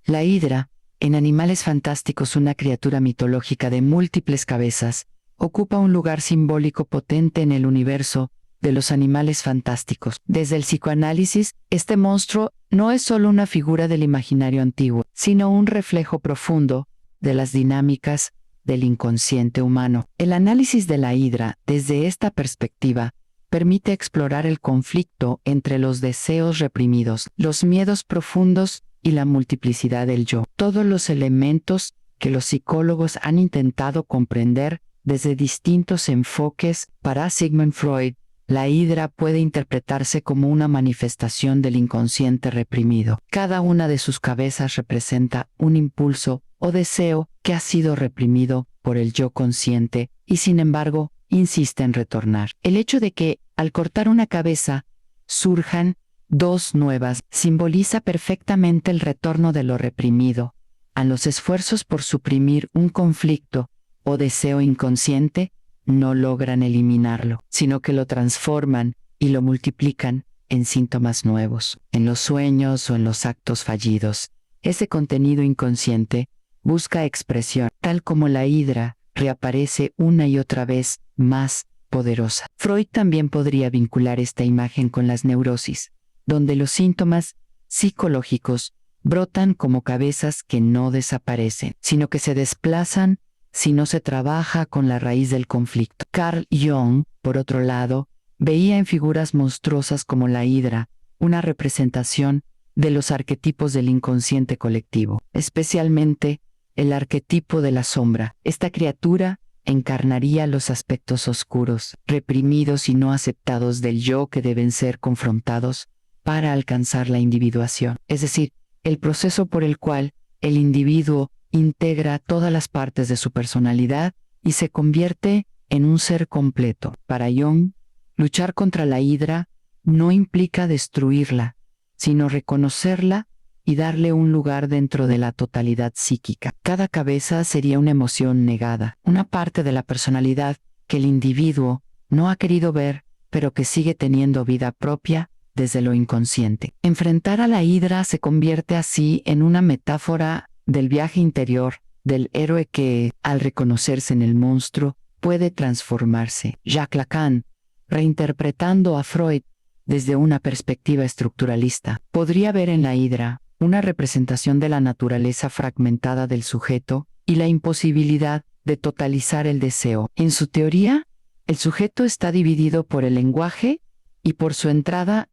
La hidra, en Animales Fantásticos, una criatura mitológica de múltiples cabezas, ocupa un lugar simbólico potente en el universo de los Animales Fantásticos. Desde el psicoanálisis, este monstruo no es solo una figura del imaginario antiguo, sino un reflejo profundo de las dinámicas del inconsciente humano. El análisis de la hidra, desde esta perspectiva, permite explorar el conflicto entre los deseos reprimidos, los miedos profundos y la multiplicidad del yo. Todos los elementos que los psicólogos han intentado comprender desde distintos enfoques. Para Sigmund Freud, la hidra puede interpretarse como una manifestación del inconsciente reprimido. Cada una de sus cabezas representa un impulso o deseo que ha sido reprimido por el yo consciente y, sin embargo, insiste en retornar. El hecho de que, al cortar una cabeza, surjan dos nuevas, simboliza perfectamente el retorno de lo reprimido a los esfuerzos por suprimir un conflicto o deseo inconsciente. No logran eliminarlo, sino que lo transforman y lo multiplican en síntomas nuevos, en los sueños o en los actos fallidos. Ese contenido inconsciente busca expresión, tal como la hidra reaparece una y otra vez más poderosa. Freud también podría vincular esta imagen con las neurosis, donde los síntomas psicológicos brotan como cabezas que no desaparecen, sino que se desplazan si no se trabaja con la raíz del conflicto. Carl Jung, por otro lado, veía en figuras monstruosas como la hidra una representación de los arquetipos del inconsciente colectivo, especialmente el arquetipo de la sombra. Esta criatura encarnaría los aspectos oscuros, reprimidos y no aceptados del yo, que deben ser confrontados para alcanzar la individuación, es decir, el proceso por el cual el individuo integra todas las partes de su personalidad y se convierte en un ser completo. Para Jung, luchar contra la hidra no implica destruirla, sino reconocerla y darle un lugar dentro de la totalidad psíquica. Cada cabeza sería una emoción negada, una parte de la personalidad que el individuo no ha querido ver, pero que sigue teniendo vida propia desde lo inconsciente. Enfrentar a la hidra se convierte así en una metáfora del viaje interior del héroe que, al reconocerse en el monstruo, puede transformarse. Jacques Lacan, reinterpretando a Freud desde una perspectiva estructuralista, podría ver en la hidra una representación de la naturaleza fragmentada del sujeto y la imposibilidad de totalizar el deseo. En su teoría, el sujeto está dividido por el lenguaje y por su entrada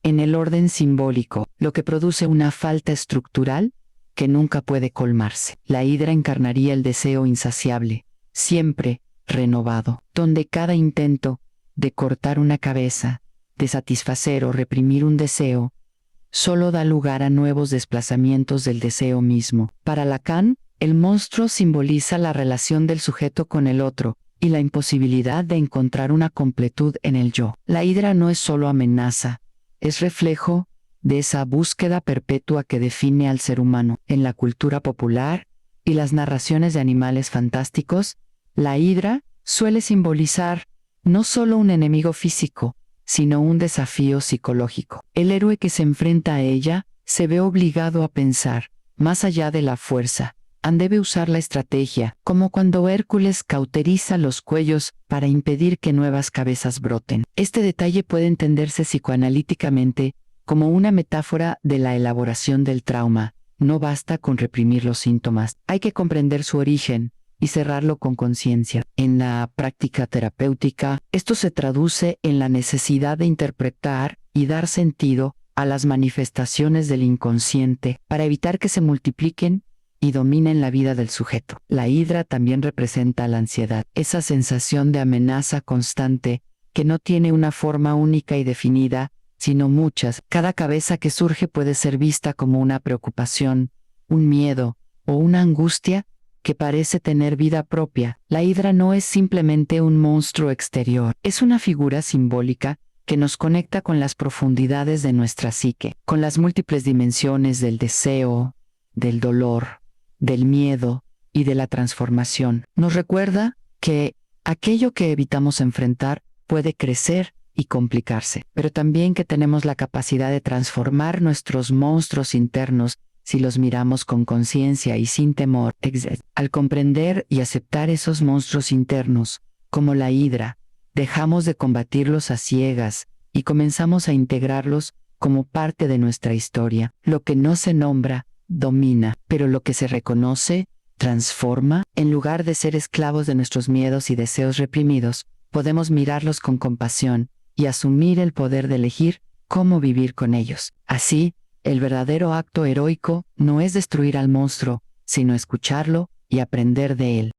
en el orden simbólico, lo que produce una falta estructural que nunca puede colmarse. La hidra encarnaría el deseo insaciable, siempre renovado, donde cada intento de cortar una cabeza, de satisfacer o reprimir un deseo, solo da lugar a nuevos desplazamientos del deseo mismo. Para Lacan, el monstruo simboliza la relación del sujeto con el otro y la imposibilidad de encontrar una completud en el yo. La hidra no es solo amenaza, es reflejo de esa búsqueda perpetua que define al ser humano. En la cultura popular y las narraciones de Animales Fantásticos, la hidra suele simbolizar no solo un enemigo físico, sino un desafío psicológico. El héroe que se enfrenta a ella se ve obligado a pensar, más allá de la fuerza, debe usar la estrategia, como cuando Hércules cauteriza los cuellos para impedir que nuevas cabezas broten. Este detalle puede entenderse psicoanalíticamente como una metáfora de la elaboración del trauma. No basta con reprimir los síntomas, hay que comprender su origen y cerrarlo con conciencia. En la práctica terapéutica, esto se traduce en la necesidad de interpretar y dar sentido a las manifestaciones del inconsciente para evitar que se multipliquen y dominen la vida del sujeto. La hidra también representa la ansiedad, esa sensación de amenaza constante que no tiene una forma única y definida, sino muchas. Cada cabeza que surge puede ser vista como una preocupación, un miedo o una angustia que parece tener vida propia. La hidra no es simplemente un monstruo exterior, es una figura simbólica que nos conecta con las profundidades de nuestra psique, con las múltiples dimensiones del deseo, del dolor, del miedo y de la transformación. Nos recuerda que aquello que evitamos enfrentar puede crecer y complicarse, pero también que tenemos la capacidad de transformar nuestros monstruos internos si los miramos con conciencia y sin temor. Al comprender y aceptar esos monstruos internos, como la hidra, dejamos de combatirlos a ciegas y comenzamos a integrarlos como parte de nuestra historia. Lo que no se nombra, domina, pero lo que se reconoce, transforma. En lugar de ser esclavos de nuestros miedos y deseos reprimidos, podemos mirarlos con compasión y asumir el poder de elegir cómo vivir con ellos. Así, el verdadero acto heroico no es destruir al monstruo, sino escucharlo y aprender de él.